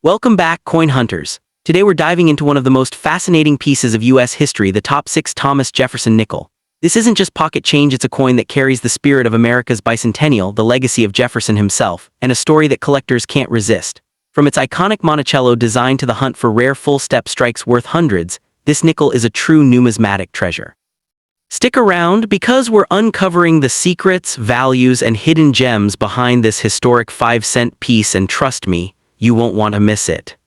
Welcome back, coin hunters. Today we're diving into one of the most fascinating pieces of U.S. history, the top 6 Thomas Jefferson nickel. This isn't just pocket change, it's a coin that carries the spirit of America's bicentennial, the legacy of Jefferson himself, and a story that collectors can't resist. From its iconic Monticello design to the hunt for rare full-step strikes worth hundreds, this nickel is a true numismatic treasure. Stick around because we're uncovering the secrets, values, and hidden gems behind this historic 5-cent piece, and trust me, you won't want to miss it.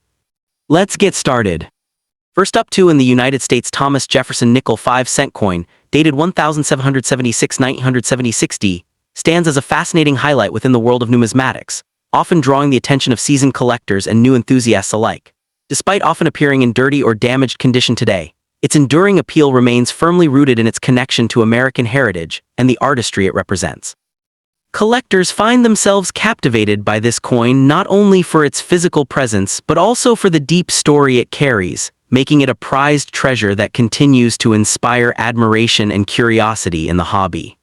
Let's get started. First up, in the United States, Thomas Jefferson nickel 5-cent coin, dated 1776-1976, stands as a fascinating highlight within the world of numismatics, often drawing the attention of seasoned collectors and new enthusiasts alike. Despite often appearing in dirty or damaged condition today, its enduring appeal remains firmly rooted in its connection to American heritage and the artistry it represents. Collectors find themselves captivated by this coin not only for its physical presence but also for the deep story it carries, making it a prized treasure that continues to inspire admiration and curiosity in the hobby.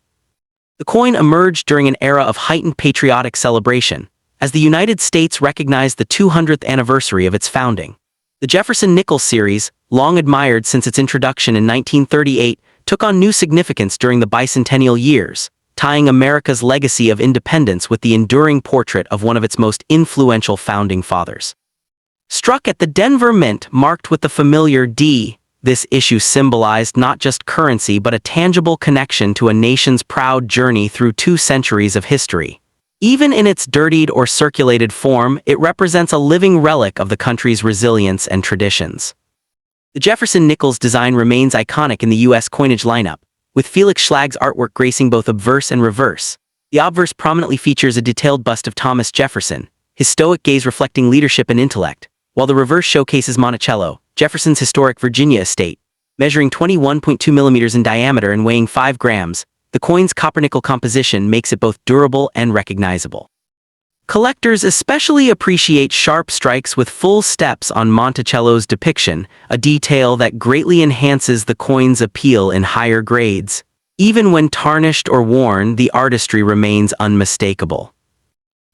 The coin emerged during an era of heightened patriotic celebration, as the United States recognized the 200th anniversary of its founding. The Jefferson nickel series, long admired since its introduction in 1938, took on new significance during the bicentennial years, tying America's legacy of independence with the enduring portrait of one of its most influential founding fathers. Struck at the Denver Mint marked with the familiar D, this issue symbolized not just currency but a tangible connection to a nation's proud journey through 2 centuries of history. Even in its dirtied or circulated form, it represents a living relic of the country's resilience and traditions. The Jefferson nickel's design remains iconic in the U.S. coinage lineup, with Felix Schlag's artwork gracing both obverse and reverse. The obverse prominently features a detailed bust of Thomas Jefferson, his stoic gaze reflecting leadership and intellect, while the reverse showcases Monticello, Jefferson's historic Virginia estate. Measuring 21.2 millimeters in diameter and weighing 5 grams, the coin's copper-nickel composition makes it both durable and recognizable. Collectors especially appreciate sharp strikes with full steps on Monticello's depiction, a detail that greatly enhances the coin's appeal in higher grades. Even when tarnished or worn, the artistry remains unmistakable.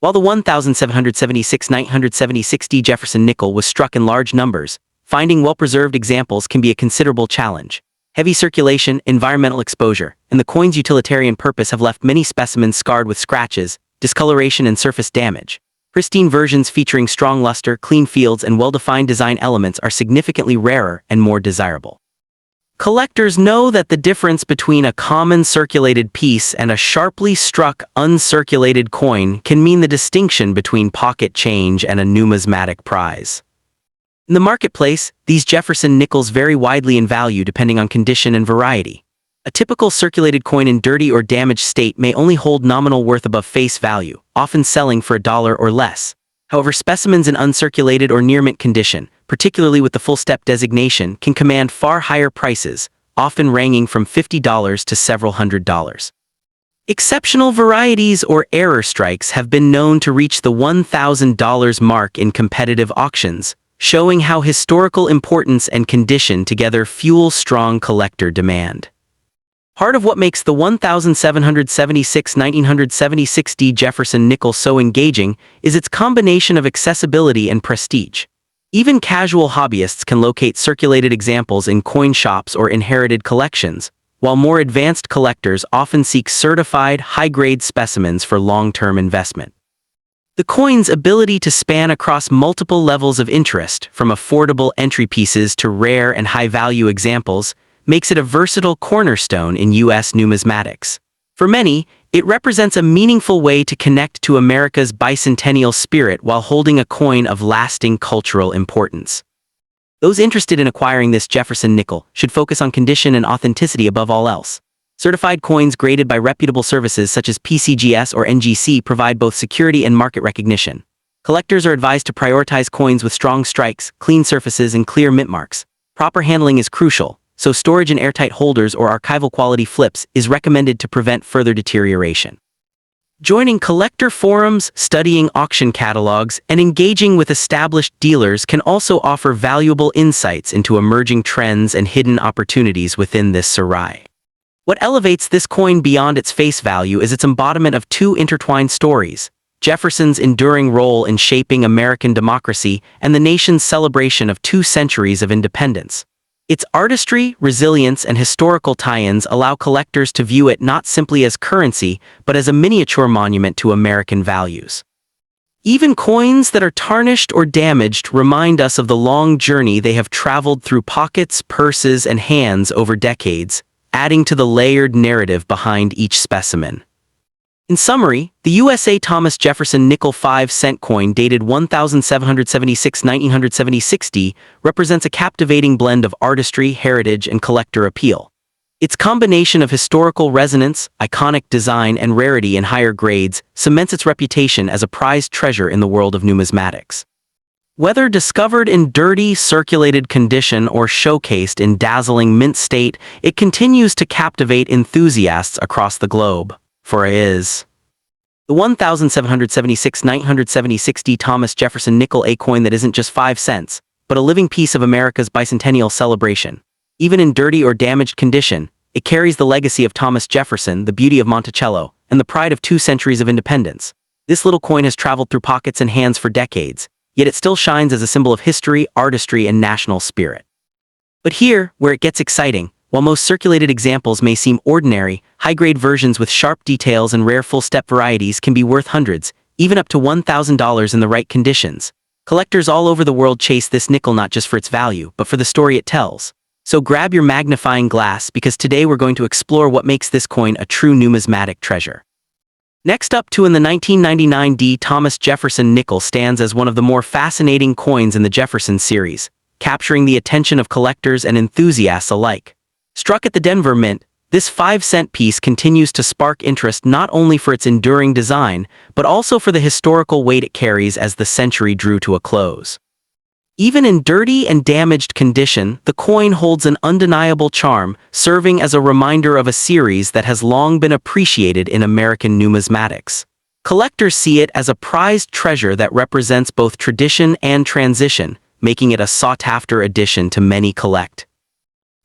While the 1776-1976 Jefferson nickel was struck in large numbers, finding well-preserved examples can be a considerable challenge. Heavy circulation, environmental exposure, and the coin's utilitarian purpose have left many specimens scarred with scratches, discoloration, and surface damage. Pristine versions featuring strong luster, clean fields, and well-defined design elements are significantly rarer and more desirable. Collectors know that the difference between a common circulated piece and a sharply struck, uncirculated coin can mean the distinction between pocket change and a numismatic prize. In the marketplace, these Jefferson nickels vary widely in value depending on condition and variety. A typical circulated coin in dirty or damaged state may only hold nominal worth above face value, often selling for $1 or less. However, specimens in uncirculated or near-mint condition, particularly with the full-step designation, can command far higher prices, often ranging from $50 to several $100s. Exceptional varieties or error strikes have been known to reach the $1,000 mark in competitive auctions, showing how historical importance and condition together fuel strong collector demand. Part of what makes the 1776-1976 Jefferson nickel so engaging is its combination of accessibility and prestige. Even casual hobbyists can locate circulated examples in coin shops or inherited collections, while more advanced collectors often seek certified, high-grade specimens for long-term investment. The coin's ability to span across multiple levels of interest, from affordable entry pieces to rare and high-value examples, makes it a versatile cornerstone in U.S. numismatics. For many, it represents a meaningful way to connect to America's bicentennial spirit while holding a coin of lasting cultural importance. Those interested in acquiring this Jefferson nickel should focus on condition and authenticity above all else. Certified coins graded by reputable services such as PCGS or NGC provide both security and market recognition. Collectors are advised to prioritize coins with strong strikes, clean surfaces, and clear mint marks. Proper handling is crucial, so storage in airtight holders or archival quality flips is recommended to prevent further deterioration. Joining collector forums, studying auction catalogs, and engaging with established dealers can also offer valuable insights into emerging trends and hidden opportunities within this serai. What elevates this coin beyond its face value is its embodiment of 2 intertwined stories: Jefferson's enduring role in shaping American democracy, and the nation's celebration of 2 centuries of independence. Its artistry, resilience, and historical tie-ins allow collectors to view it not simply as currency, but as a miniature monument to American values. Even coins that are tarnished or damaged remind us of the long journey they have traveled through pockets, purses, and hands over decades, adding to the layered narrative behind each specimen. In summary, the USA Thomas Jefferson nickel 5-cent coin dated 1776-1976 represents a captivating blend of artistry, heritage, and collector appeal. Its combination of historical resonance, iconic design, and rarity in higher grades cements its reputation as a prized treasure in the world of numismatics. Whether discovered in dirty, circulated condition or showcased in dazzling mint state, it continues to captivate enthusiasts across the globe. For it is the 1776-1976 Thomas Jefferson nickel A coin that isn't just 5 cents, but a living piece of America's bicentennial celebration. Even in dirty or damaged condition, it carries the legacy of Thomas Jefferson, the beauty of Monticello, and the pride of 2 centuries of independence. This little coin has traveled through pockets and hands for decades, yet it still shines as a symbol of history, artistry, and national spirit. But here, where it gets exciting, while most circulated examples may seem ordinary, high-grade versions with sharp details and rare full-step varieties can be worth hundreds, even up to $1,000 in the right conditions. Collectors all over the world chase this nickel not just for its value, but for the story it tells. So grab your magnifying glass, because today we're going to explore what makes this coin a true numismatic treasure. Next up, in the 1999 D. Thomas Jefferson nickel stands as one of the more fascinating coins in the Jefferson series, capturing the attention of collectors and enthusiasts alike. Struck at the Denver Mint, this 5-cent piece continues to spark interest not only for its enduring design, but also for the historical weight it carries as the century drew to a close. Even in dirty and damaged condition, the coin holds an undeniable charm, serving as a reminder of a series that has long been appreciated in American numismatics. Collectors see it as a prized treasure that represents both tradition and transition, making it a sought-after addition to many collect.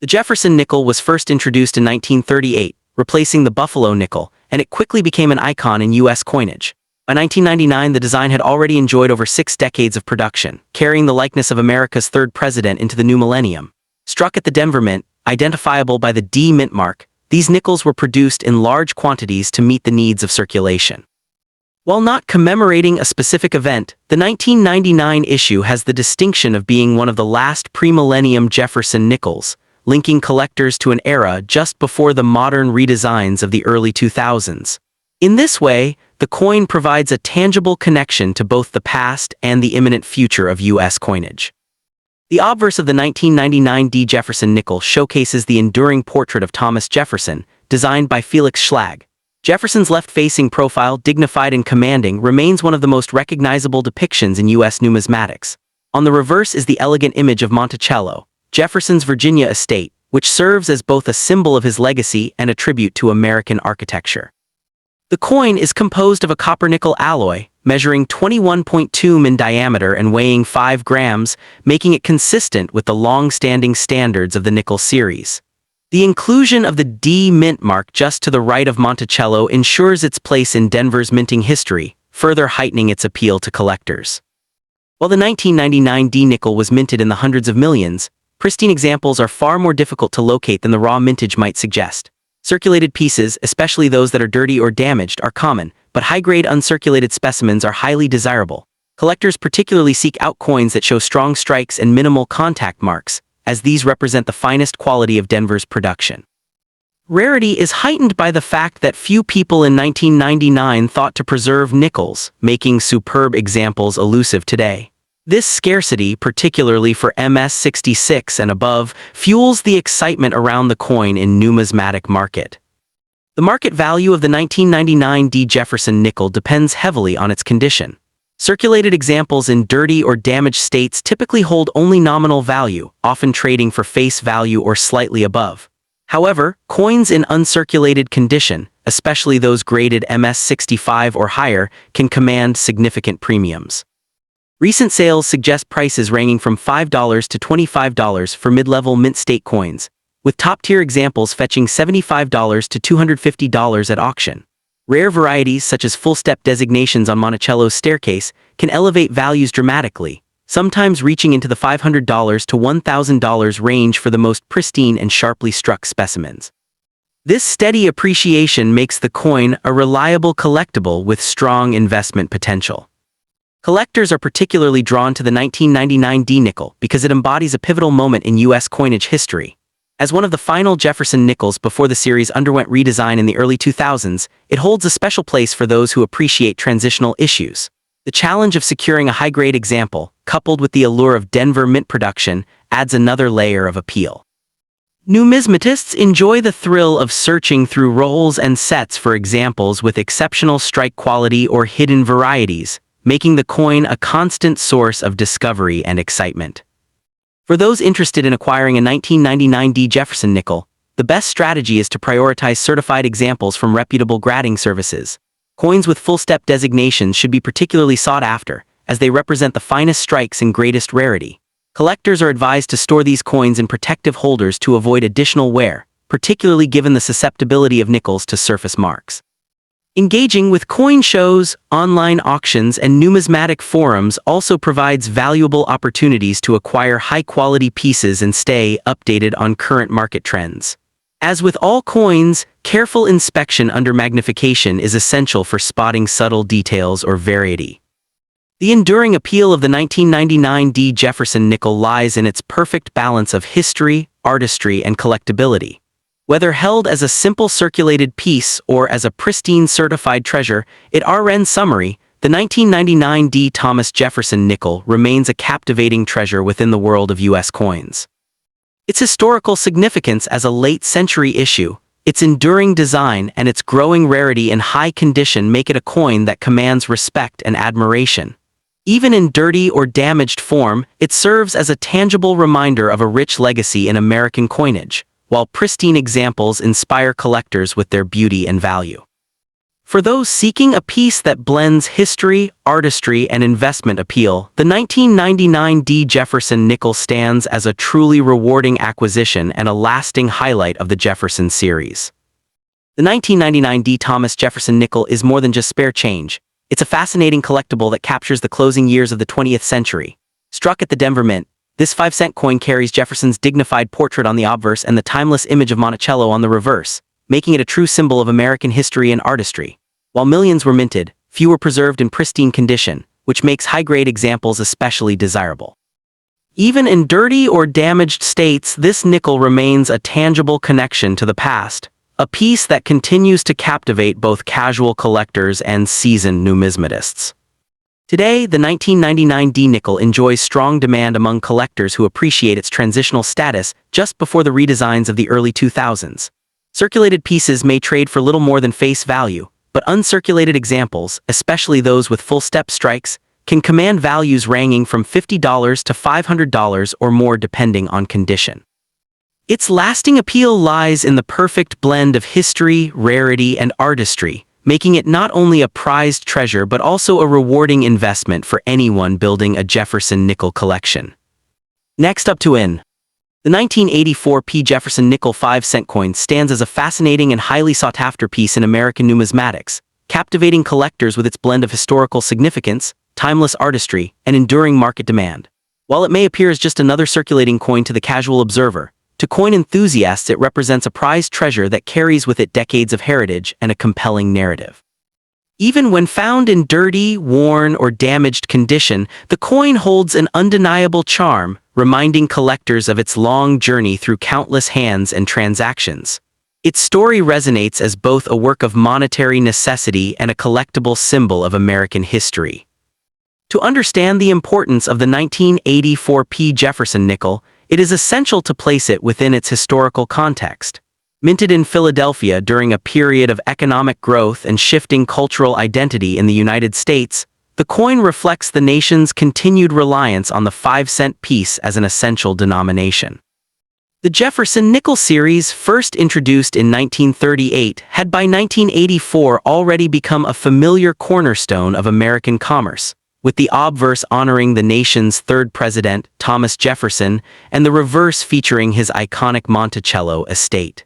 The Jefferson nickel was first introduced in 1938, replacing the Buffalo nickel, and it quickly became an icon in U.S. coinage. By 1999, the design had already enjoyed over 6 decades of production, carrying the likeness of America's third president into the new millennium. Struck at the Denver Mint, identifiable by the D mint mark, these nickels were produced in large quantities to meet the needs of circulation. While not commemorating a specific event, the 1999 issue has the distinction of being one of the last pre-millennium Jefferson nickels, linking collectors to an era just before the modern redesigns of the early 2000s. In this way, the coin provides a tangible connection to both the past and the imminent future of U.S. coinage. The obverse of the 1999 D. Jefferson nickel showcases the enduring portrait of Thomas Jefferson, designed by Felix Schlag. Jefferson's left-facing profile, dignified and commanding, remains one of the most recognizable depictions in U.S. numismatics. On the reverse is the elegant image of Monticello, Jefferson's Virginia estate, which serves as both a symbol of his legacy and a tribute to American architecture. The coin is composed of a copper-nickel alloy, measuring 21.2 mm in diameter and weighing 5 grams, making it consistent with the long-standing standards of the nickel series. The inclusion of the D mint mark just to the right of Monticello ensures its place in Denver's minting history, further heightening its appeal to collectors. While the 1999 D nickel was minted in the hundreds of millions, pristine examples are far more difficult to locate than the raw mintage might suggest. Circulated pieces, especially those that are dirty or damaged, are common, but high-grade uncirculated specimens are highly desirable. Collectors particularly seek out coins that show strong strikes and minimal contact marks, as these represent the finest quality of Denver's production. Rarity is heightened by the fact that few people in 1999 thought to preserve nickels, making superb examples elusive today. This scarcity, particularly for MS66 and above, fuels the excitement around the coin in numismatic market. The market value of the 1999 D. Jefferson nickel depends heavily on its condition. Circulated examples in dirty or damaged states typically hold only nominal value, often trading for face value or slightly above. However, coins in uncirculated condition, especially those graded MS65 or higher, can command significant premiums. Recent sales suggest prices ranging from $5 to $25 for mid-level mint state coins, with top-tier examples fetching $75 to $250 at auction. Rare varieties such as full-step designations on Monticello's staircase can elevate values dramatically, sometimes reaching into the $500 to $1,000 range for the most pristine and sharply struck specimens. This steady appreciation makes the coin a reliable collectible with strong investment potential. Collectors are particularly drawn to the 1999 D nickel because it embodies a pivotal moment in U.S. coinage history. As one of the final Jefferson nickels before the series underwent redesign in the early 2000s, it holds a special place for those who appreciate transitional issues. The challenge of securing a high-grade example, coupled with the allure of Denver mint production, adds another layer of appeal. Numismatists enjoy the thrill of searching through rolls and sets for examples with exceptional strike quality or hidden varieties, making the coin a constant source of discovery and excitement. For those interested in acquiring a 1999 D Jefferson nickel, the best strategy is to prioritize certified examples from reputable grading services. Coins with full-step designations should be particularly sought after, as they represent the finest strikes and greatest rarity. Collectors are advised to store these coins in protective holders to avoid additional wear, particularly given the susceptibility of nickels to surface marks. Engaging with coin shows, online auctions, and numismatic forums also provides valuable opportunities to acquire high-quality pieces and stay updated on current market trends. As with all coins, careful inspection under magnification is essential for spotting subtle details or variety. The enduring appeal of the 1999 D Jefferson nickel lies in its perfect balance of history, artistry, and collectability. Whether held as a simple circulated piece or as a pristine certified treasure, in summary, the 1999 D Thomas Jefferson nickel remains a captivating treasure within the world of U.S. coins. Its historical significance as a late-century issue, its enduring design, and its growing rarity in high condition make it a coin that commands respect and admiration. Even in dirty or damaged form, it serves as a tangible reminder of a rich legacy in American coinage, while pristine examples inspire collectors with their beauty and value. For those seeking a piece that blends history, artistry, and investment appeal, the 1999 D Jefferson nickel stands as a truly rewarding acquisition and a lasting highlight of the Jefferson series. The 1999 D Thomas Jefferson nickel is more than just spare change. It's a fascinating collectible that captures the closing years of the 20th century. Struck at the Denver Mint, this 5-cent coin carries Jefferson's dignified portrait on the obverse and the timeless image of Monticello on the reverse, making it a true symbol of American history and artistry. While millions were minted, few were preserved in pristine condition, which makes high-grade examples especially desirable. Even in dirty or damaged states, this nickel remains a tangible connection to the past, a piece that continues to captivate both casual collectors and seasoned numismatists. Today, the 1999 D nickel enjoys strong demand among collectors who appreciate its transitional status just before the redesigns of the early 2000s. Circulated pieces may trade for little more than face value, but uncirculated examples, especially those with full-step strikes, can command values ranging from $50 to $500 or more depending on condition. Its lasting appeal lies in the perfect blend of history, rarity, and artistry, making it not only a prized treasure but also a rewarding investment for anyone building a Jefferson nickel collection. Next up to in. The 1984 P. Jefferson nickel 5-cent coin stands as a fascinating and highly sought-after piece in American numismatics, captivating collectors with its blend of historical significance, timeless artistry, and enduring market demand. While it may appear as just another circulating coin to the casual observer, to coin enthusiasts it represents a prized treasure that carries with it decades of heritage and a compelling narrative. Even when found in dirty, worn, or damaged condition, the coin holds an undeniable charm, reminding collectors of its long journey through countless hands and transactions. Its story resonates as both a work of monetary necessity and a collectible symbol of American history. To understand the importance of the 1984 P. Jefferson nickel, it is essential to place it within its historical context. Minted in Philadelphia during a period of economic growth and shifting cultural identity in the United States, the coin reflects the nation's continued reliance on the 5-cent piece as an essential denomination. The Jefferson nickel series, first introduced in 1938, had by 1984 already become a familiar cornerstone of American commerce, with the obverse honoring the nation's third president, Thomas Jefferson, and the reverse featuring his iconic Monticello estate.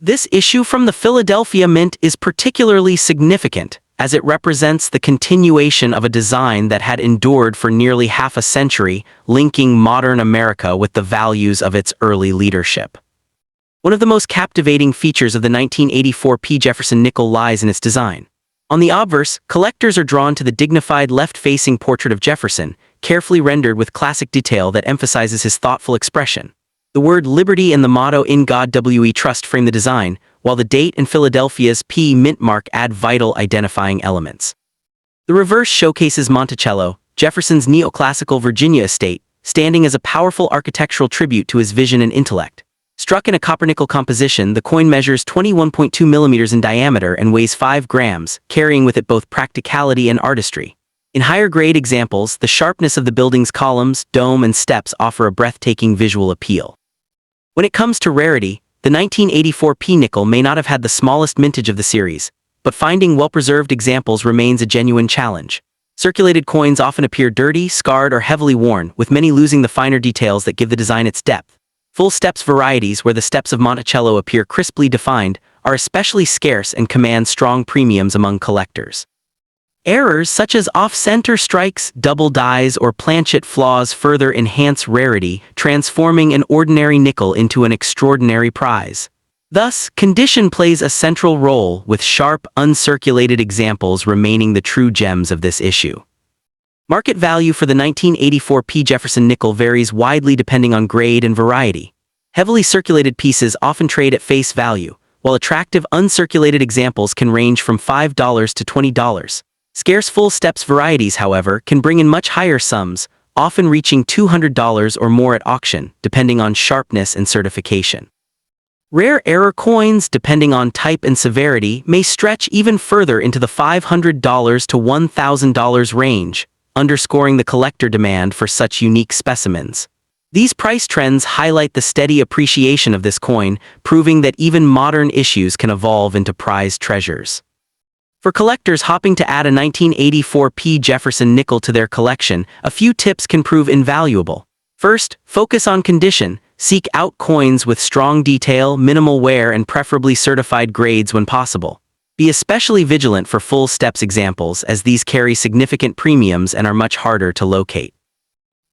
This issue from the Philadelphia Mint is particularly significant, as it represents the continuation of a design that had endured for nearly half a century, linking modern America with the values of its early leadership. One of the most captivating features of the 1984 P. Jefferson nickel lies in its design. On the obverse, collectors are drawn to the dignified left-facing portrait of Jefferson, carefully rendered with classic detail that emphasizes his thoughtful expression. The word liberty and the motto "In God We Trust" frame the design, while the date and Philadelphia's P mint mark add vital identifying elements. The reverse showcases Monticello, Jefferson's neoclassical Virginia estate, standing as a powerful architectural tribute to his vision and intellect. Struck in a copper-nickel composition, the coin measures 21.2 millimeters in diameter and weighs 5 grams, carrying with it both practicality and artistry. In higher-grade examples, the sharpness of the building's columns, dome, and steps offer a breathtaking visual appeal. When it comes to rarity, the 1984 P nickel may not have had the smallest mintage of the series, but finding well-preserved examples remains a genuine challenge. Circulated coins often appear dirty, scarred, or heavily worn, with many losing the finer details that give the design its depth. Full steps varieties, where the steps of Monticello appear crisply defined, are especially scarce and command strong premiums among collectors. Errors such as off-center strikes, double dies, or planchet flaws further enhance rarity, transforming an ordinary nickel into an extraordinary prize. Thus, condition plays a central role, with sharp, uncirculated examples remaining the true gems of this issue. Market value for the 1984 P. Jefferson nickel varies widely depending on grade and variety. Heavily circulated pieces often trade at face value, while attractive uncirculated examples can range from $5 to $20. Scarce full steps varieties, however, can bring in much higher sums, often reaching $200 or more at auction, depending on sharpness and certification. Rare error coins, depending on type and severity, may stretch even further into the $500 to $1,000 range, underscoring the collector demand for such unique specimens. These price trends highlight the steady appreciation of this coin, proving that even modern issues can evolve into prized treasures. For collectors hoping to add a 1984 P. Jefferson nickel to their collection, a few tips can prove invaluable. First, focus on condition. Seek out coins with strong detail, minimal wear, and preferably certified grades when possible. Be especially vigilant for full steps examples, as these carry significant premiums and are much harder to locate.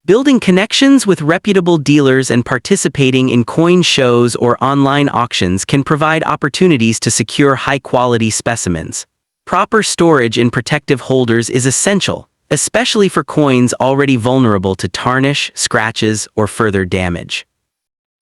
Building connections with reputable dealers and participating in coin shows or online auctions can provide opportunities to secure high-quality specimens. Proper storage in protective holders is essential, especially for coins already vulnerable to tarnish, scratches, or further damage.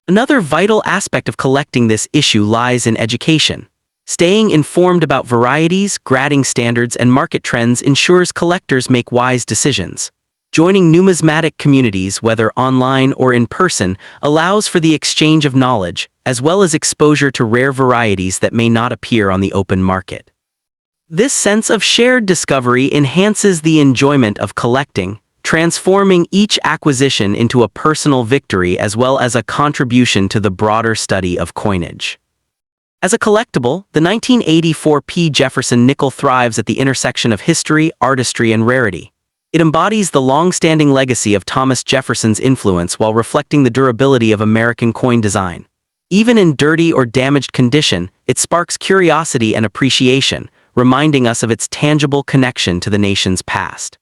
Another vital aspect of collecting this issue lies in education. Staying informed about varieties, grading standards, and market trends ensures collectors make wise decisions. Joining numismatic communities, whether online or in person, allows for the exchange of knowledge, as well as exposure to rare varieties that may not appear on the open market. This sense of shared discovery enhances the enjoyment of collecting, transforming each acquisition into a personal victory as well as a contribution to the broader study of coinage. As a collectible, the 1984 P. Jefferson nickel thrives at the intersection of history, artistry, and rarity. It embodies the long-standing legacy of Thomas Jefferson's influence while reflecting the durability of American coin design. Even in dirty or damaged condition, it sparks curiosity and appreciation, reminding us of its tangible connection to the nation's past.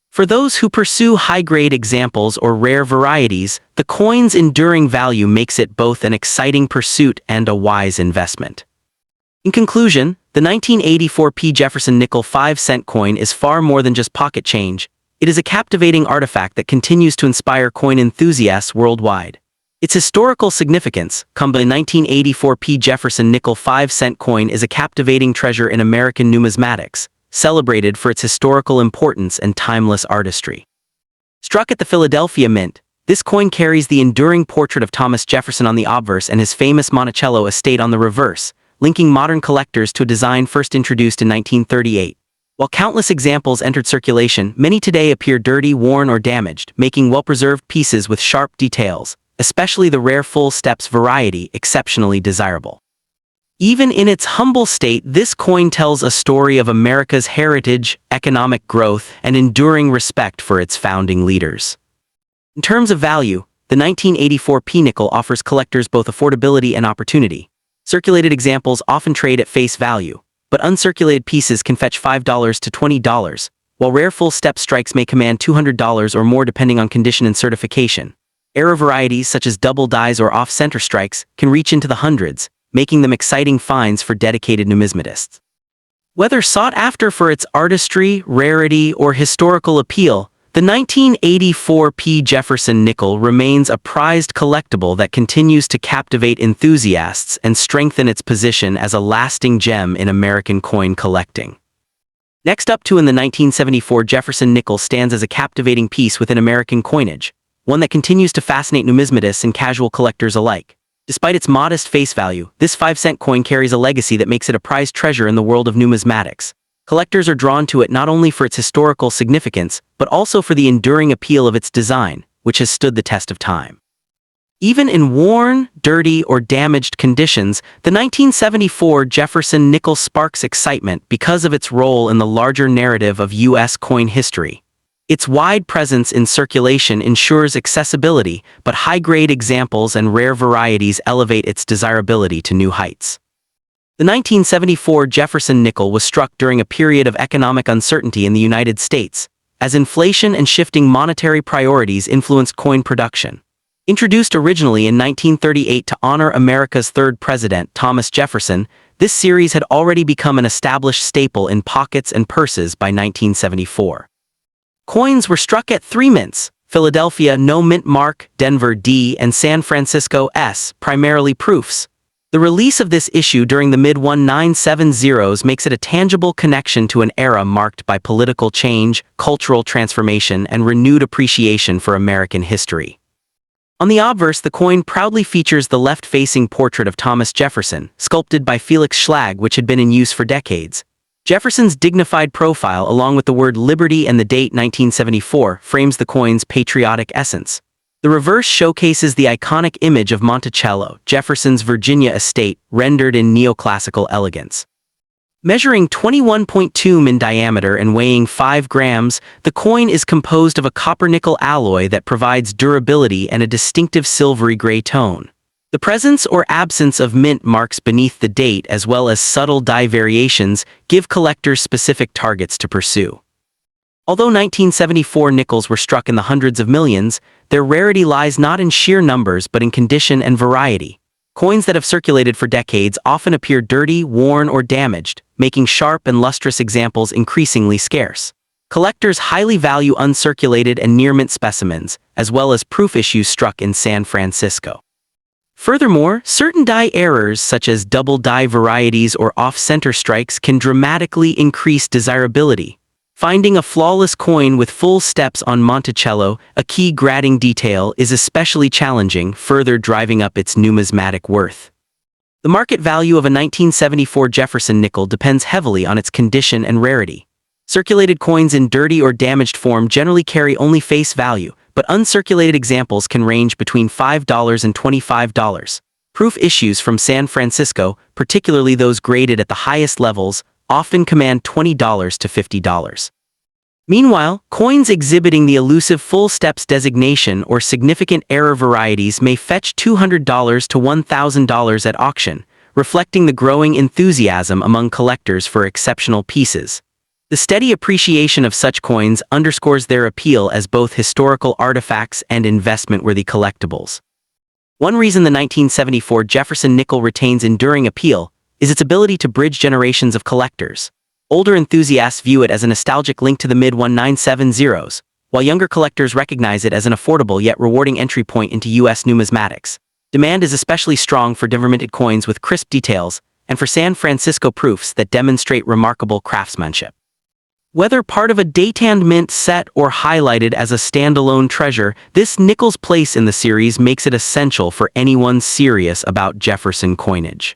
For those who pursue high-grade examples or rare varieties, the coin's enduring value makes it both an exciting pursuit and a wise investment. In conclusion, the 1984 P. Jefferson nickel 5-cent coin is far more than just pocket change. It is a captivating artifact that continues to inspire coin enthusiasts worldwide. Its historical significance, the 1984 P. Jefferson nickel 5-cent coin is a captivating treasure in American numismatics, celebrated for its historical importance and timeless artistry. Struck at the Philadelphia Mint, this coin carries the enduring portrait of Thomas Jefferson on the obverse and his famous Monticello estate on the reverse, linking modern collectors to a design first introduced in 1938. While countless examples entered circulation, many today appear dirty, worn, or damaged, making well-preserved pieces with sharp details, especially the rare full steps variety, exceptionally desirable. Even in its humble state, this coin tells a story of America's heritage, economic growth, and enduring respect for its founding leaders. In terms of value, the 1984 P nickel offers collectors both affordability and opportunity. Circulated examples often trade at face value, but uncirculated pieces can fetch $5 to $20, while rare full-step strikes may command $200 or more depending on condition and certification. Error varieties such as double dies or off-center strikes can reach into the hundreds, making them exciting finds for dedicated numismatists. Whether sought after for its artistry, rarity, or historical appeal, the 1984 P. Jefferson nickel remains a prized collectible that continues to captivate enthusiasts and strengthen its position as a lasting gem in American coin collecting. Next up, in the 1974 Jefferson nickel stands as a captivating piece within American coinage, one that continues to fascinate numismatists and casual collectors alike. Despite its modest face value, this 5-cent coin carries a legacy that makes it a prized treasure in the world of numismatics. Collectors are drawn to it not only for its historical significance, but also for the enduring appeal of its design, which has stood the test of time. Even in worn, dirty, or damaged conditions, the 1974 Jefferson nickel sparks excitement because of its role in the larger narrative of U.S. coin history. Its wide presence in circulation ensures accessibility, but high-grade examples and rare varieties elevate its desirability to new heights. The 1974 Jefferson nickel was struck during a period of economic uncertainty in the United States, as inflation and shifting monetary priorities influenced coin production. Introduced originally in 1938 to honor America's third president, Thomas Jefferson, this series had already become an established staple in pockets and purses by 1974. Coins were struck at 3 mints: Philadelphia No Mint Mark, Denver D, and San Francisco S, primarily proofs. The release of this issue during the mid-1970s makes it a tangible connection to an era marked by political change, cultural transformation, and renewed appreciation for American history. On the obverse, the coin proudly features the left-facing portrait of Thomas Jefferson, sculpted by Felix Schlag, which had been in use for decades. Jefferson's dignified profile, along with the word liberty and the date 1974, frames the coin's patriotic essence. The reverse showcases the iconic image of Monticello, Jefferson's Virginia estate, rendered in neoclassical elegance. Measuring 21.2 mm in diameter and weighing 5 grams, the coin is composed of a copper-nickel alloy that provides durability and a distinctive silvery gray tone. The presence or absence of mint marks beneath the date, as well as subtle die variations, give collectors specific targets to pursue. Although 1974 nickels were struck in the hundreds of millions, their rarity lies not in sheer numbers but in condition and variety. Coins that have circulated for decades often appear dirty, worn, or damaged, making sharp and lustrous examples increasingly scarce. Collectors highly value uncirculated and near-mint specimens, as well as proof issues struck in San Francisco. Furthermore, certain die errors such as double die varieties or off-center strikes can dramatically increase desirability. Finding a flawless coin with full steps on Monticello, a key grading detail, is especially challenging, further driving up its numismatic worth. The market value of a 1974 Jefferson nickel depends heavily on its condition and rarity. Circulated coins in dirty or damaged form generally carry only face value, but uncirculated examples can range between $5 and $25. Proof issues from San Francisco, particularly those graded at the highest levels, often command $20 to $50. Meanwhile, coins exhibiting the elusive full steps designation or significant error varieties may fetch $200 to $1,000 at auction, reflecting the growing enthusiasm among collectors for exceptional pieces. The steady appreciation of such coins underscores their appeal as both historical artifacts and investment-worthy collectibles. One reason the 1974 Jefferson nickel retains enduring appeal is its ability to bridge generations of collectors. Older enthusiasts view it as a nostalgic link to the mid-1970s, while younger collectors recognize it as an affordable yet rewarding entry point into U.S. numismatics. Demand is especially strong for Denver-minted coins with crisp details, and for San Francisco proofs that demonstrate remarkable craftsmanship. Whether part of a datand mint set or highlighted as a standalone treasure, this nickel's place in the series makes it essential for anyone serious about Jefferson coinage.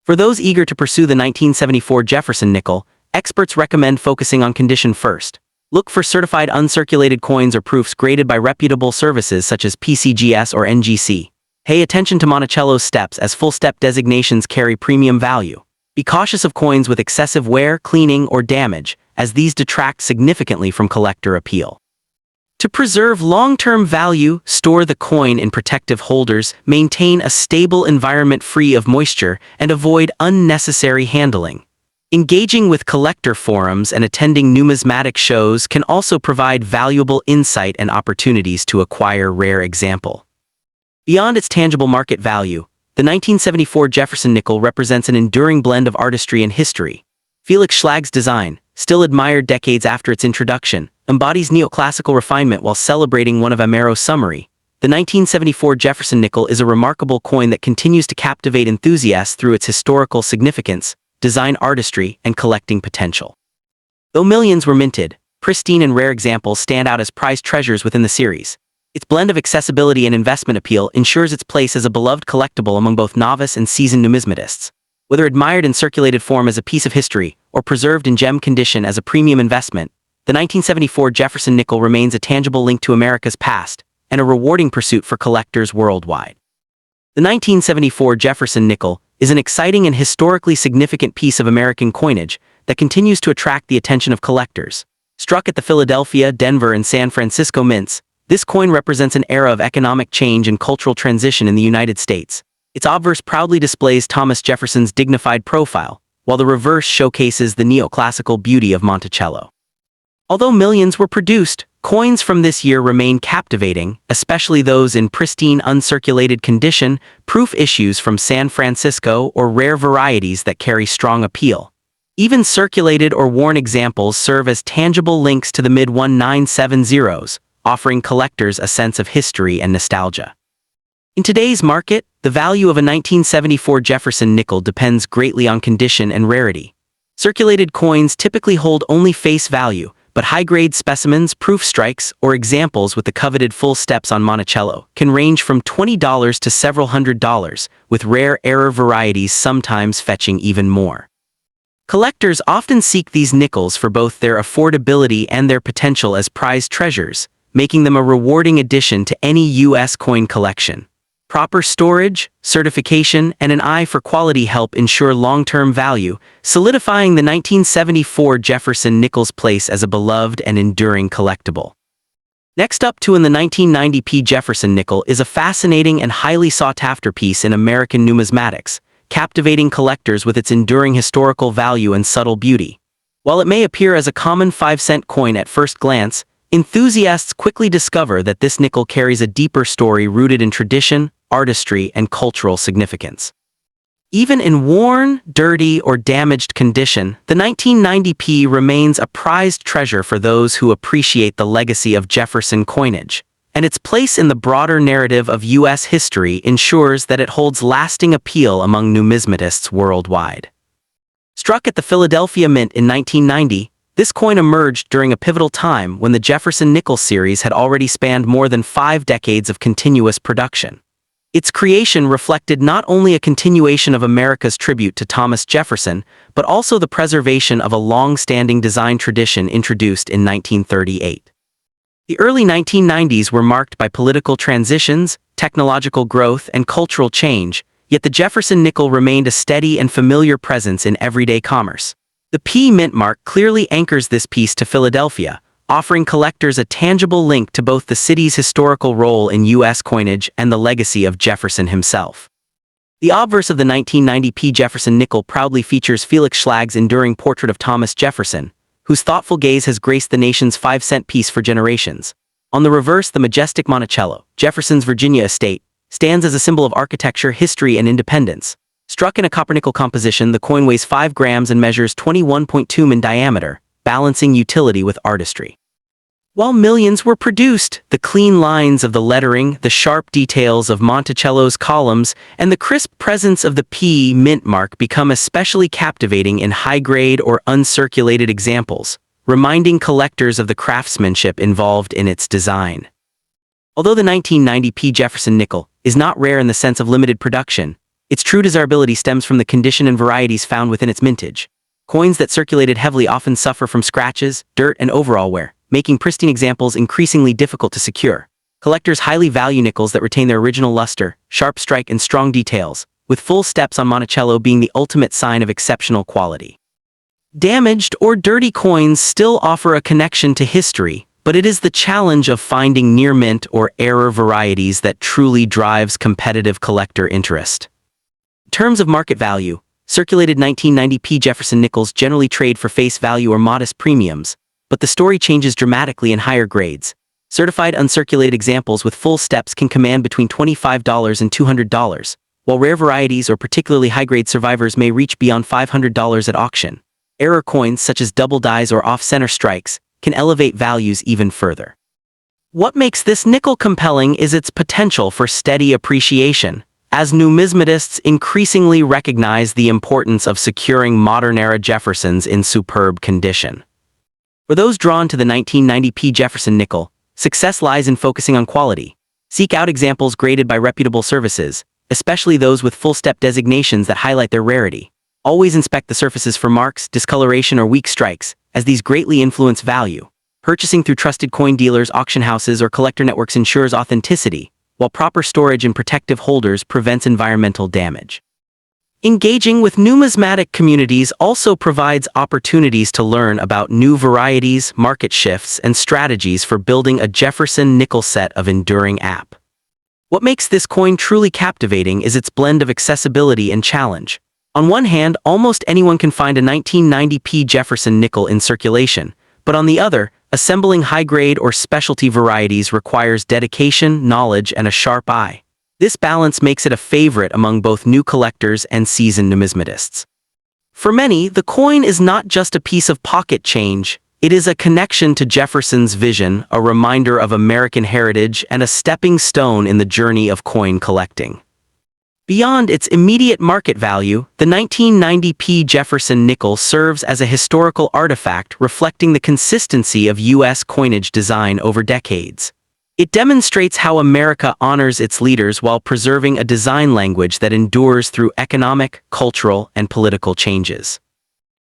For those eager to pursue the 1974 Jefferson nickel, experts recommend focusing on condition first. Look for certified uncirculated coins or proofs graded by reputable services such as PCGS or NGC. Pay attention to Monticello's steps, as full step designations carry premium value. Be cautious of coins with excessive wear, cleaning, or damage, as these detract significantly from collector appeal. To preserve long-term value, store the coin in protective holders, maintain a stable environment free of moisture, and avoid unnecessary handling. Engaging with collector forums and attending numismatic shows can also provide valuable insight and opportunities to acquire rare example. Beyond its tangible market value, the 1974 Jefferson nickel represents an enduring blend of artistry and history. Felix Schlag's design, still admired decades after its introduction, embodies neoclassical refinement while celebrating one of Amero's summary. The 1974 Jefferson nickel is a remarkable coin that continues to captivate enthusiasts through its historical significance, design artistry, and collecting potential. Though millions were minted, pristine and rare examples stand out as prized treasures within the series. Its blend of accessibility and investment appeal ensures its place as a beloved collectible among both novice and seasoned numismatists. Whether admired in circulated form as a piece of history or preserved in gem condition as a premium investment, the 1974 Jefferson nickel remains a tangible link to America's past and a rewarding pursuit for collectors worldwide. The 1974 Jefferson nickel is an exciting and historically significant piece of American coinage that continues to attract the attention of collectors. Struck at the Philadelphia, Denver, and San Francisco mints, this coin represents an era of economic change and cultural transition in the United States. Its obverse proudly displays Thomas Jefferson's dignified profile, while the reverse showcases the neoclassical beauty of Monticello. Although millions were produced, coins from this year remain captivating, especially those in pristine uncirculated condition, proof issues from San Francisco, or rare varieties that carry strong appeal. Even circulated or worn examples serve as tangible links to the mid-1970s, offering collectors a sense of history and nostalgia. In today's market, the value of a 1974 Jefferson nickel depends greatly on condition and rarity. Circulated coins typically hold only face value, but high-grade specimens, proof strikes, or examples with the coveted full steps on Monticello can range from $20 to several $100s, with rare error varieties sometimes fetching even more. Collectors often seek these nickels for both their affordability and their potential as prized treasures, making them a rewarding addition to any U.S. coin collection. Proper storage, certification, and an eye for quality help ensure long-term value, solidifying the 1974 Jefferson nickel's place as a beloved and enduring collectible. Next up in the 1990 P. Jefferson nickel is a fascinating and highly sought-after piece in American numismatics, captivating collectors with its enduring historical value and subtle beauty. While it may appear as a common 5-cent coin at first glance, enthusiasts quickly discover that this nickel carries a deeper story rooted in tradition, artistry, and cultural significance. Even in worn, dirty, or damaged condition, the 1990p remains a prized treasure for those who appreciate the legacy of Jefferson coinage, and its place in the broader narrative of U.S. history ensures that it holds lasting appeal among numismatists worldwide. Struck at the Philadelphia Mint in 1990, this coin emerged during a pivotal time when the Jefferson nickel series had already spanned more than 5 decades of continuous production. Its creation reflected not only a continuation of America's tribute to Thomas Jefferson, but also the preservation of a long-standing design tradition introduced in 1938. The early 1990s were marked by political transitions, technological growth, and cultural change, yet the Jefferson nickel remained a steady and familiar presence in everyday commerce. The P mint mark clearly anchors this piece to Philadelphia, offering collectors a tangible link to both the city's historical role in U.S. coinage and the legacy of Jefferson himself. The obverse of the 1990 P. Jefferson nickel proudly features Felix Schlag's enduring portrait of Thomas Jefferson, whose thoughtful gaze has graced the nation's 5-cent piece for generations. On the reverse, the majestic Monticello, Jefferson's Virginia estate, stands as a symbol of architecture, history, and independence. Struck in a copper-nickel composition, the coin weighs 5 grams and measures 21.2 in diameter, balancing utility with artistry. While millions were produced, the clean lines of the lettering, the sharp details of Monticello's columns, and the crisp presence of the P mint mark become especially captivating in high-grade or uncirculated examples, reminding collectors of the craftsmanship involved in its design. Although the 1990 P. Jefferson nickel is not rare in the sense of limited production, its true desirability stems from the condition and varieties found within its mintage. Coins that circulated heavily often suffer from scratches, dirt, and overall wear, making pristine examples increasingly difficult to secure. Collectors highly value nickels that retain their original luster, sharp strike, and strong details, with full steps on Monticello being the ultimate sign of exceptional quality. Damaged or dirty coins still offer a connection to history, but it is the challenge of finding near-mint or error varieties that truly drives competitive collector interest. In terms of market value, circulated 1990p Jefferson nickels generally trade for face value or modest premiums, but the story changes dramatically in higher grades. Certified uncirculated examples with full steps can command between $25 and $200, while rare varieties or particularly high-grade survivors may reach beyond $500 at auction. Error coins such as double dies or off-center strikes can elevate values even further. What makes this nickel compelling is its potential for steady appreciation, as numismatists increasingly recognize the importance of securing modern-era Jeffersons in superb condition. For those drawn to the 1990p Jefferson nickel, success lies in focusing on quality. Seek out examples graded by reputable services, especially those with full-step designations that highlight their rarity. Always inspect the surfaces for marks, discoloration, or weak strikes, as these greatly influence value. Purchasing through trusted coin dealers, auction houses, or collector networks ensures authenticity, while proper storage in protective holders prevents environmental damage. Engaging with numismatic communities also provides opportunities to learn about new varieties, market shifts, and strategies for building a Jefferson nickel set of enduring app. What makes this coin truly captivating is its blend of accessibility and challenge. On one hand, almost anyone can find a 1990p Jefferson nickel in circulation, but on the other, assembling high-grade or specialty varieties requires dedication, knowledge, and a sharp eye. This balance makes it a favorite among both new collectors and seasoned numismatists. For many, the coin is not just a piece of pocket change, it is a connection to Jefferson's vision, a reminder of American heritage, and a stepping stone in the journey of coin collecting. Beyond its immediate market value, the 1990p Jefferson nickel serves as a historical artifact reflecting the consistency of U.S. coinage design over decades. It demonstrates how America honors its leaders while preserving a design language that endures through economic, cultural, and political changes.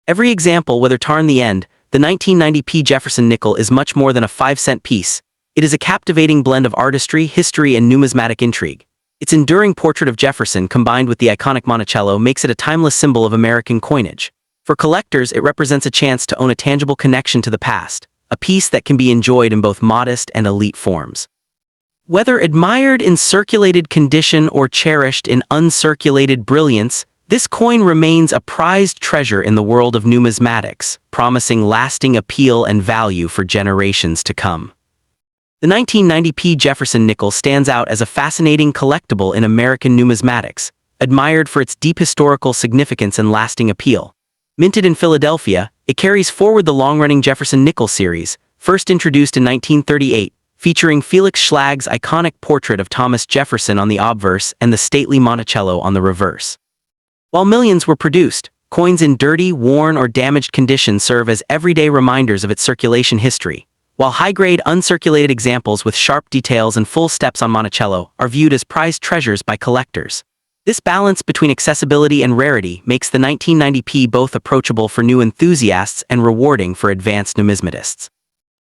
Every example, whether tar in the end, the 1990p Jefferson nickel is much more than a 5-cent piece. It is a captivating blend of artistry, history, and numismatic intrigue. Its enduring portrait of Jefferson combined with the iconic Monticello makes it a timeless symbol of American coinage. For collectors, it represents a chance to own a tangible connection to the past, a piece that can be enjoyed in both modest and elite forms. Whether admired in circulated condition or cherished in uncirculated brilliance, this coin remains a prized treasure in the world of numismatics, promising lasting appeal and value for generations to come. The 1990p Jefferson nickel stands out as a fascinating collectible in American numismatics, admired for its deep historical significance and lasting appeal. Minted in Philadelphia, it carries forward the long-running Jefferson nickel series, first introduced in 1938, featuring Felix Schlag's iconic portrait of Thomas Jefferson on the obverse and the stately Monticello on the reverse. While millions were produced, coins in dirty, worn, or damaged condition serve as everyday reminders of its circulation history, while high-grade uncirculated examples with sharp details and full steps on Monticello are viewed as prized treasures by collectors. This balance between accessibility and rarity makes the 1990p both approachable for new enthusiasts and rewarding for advanced numismatists.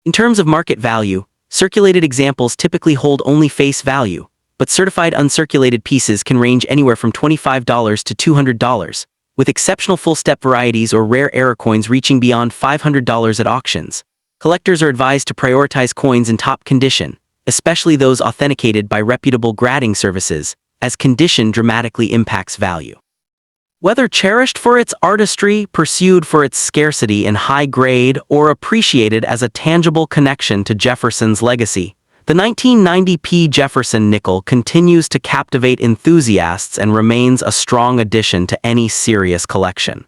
In terms of market value, circulated examples typically hold only face value, but certified uncirculated pieces can range anywhere from $25 to $200, with exceptional full-step varieties or rare error coins reaching beyond $500 at auctions. Collectors are advised to prioritize coins in top condition, especially those authenticated by reputable grading services, as condition dramatically impacts value. Whether cherished for its artistry, pursued for its scarcity and high grade, or appreciated as a tangible connection to Jefferson's legacy, the 1990p Jefferson nickel continues to captivate enthusiasts and remains a strong addition to any serious collection.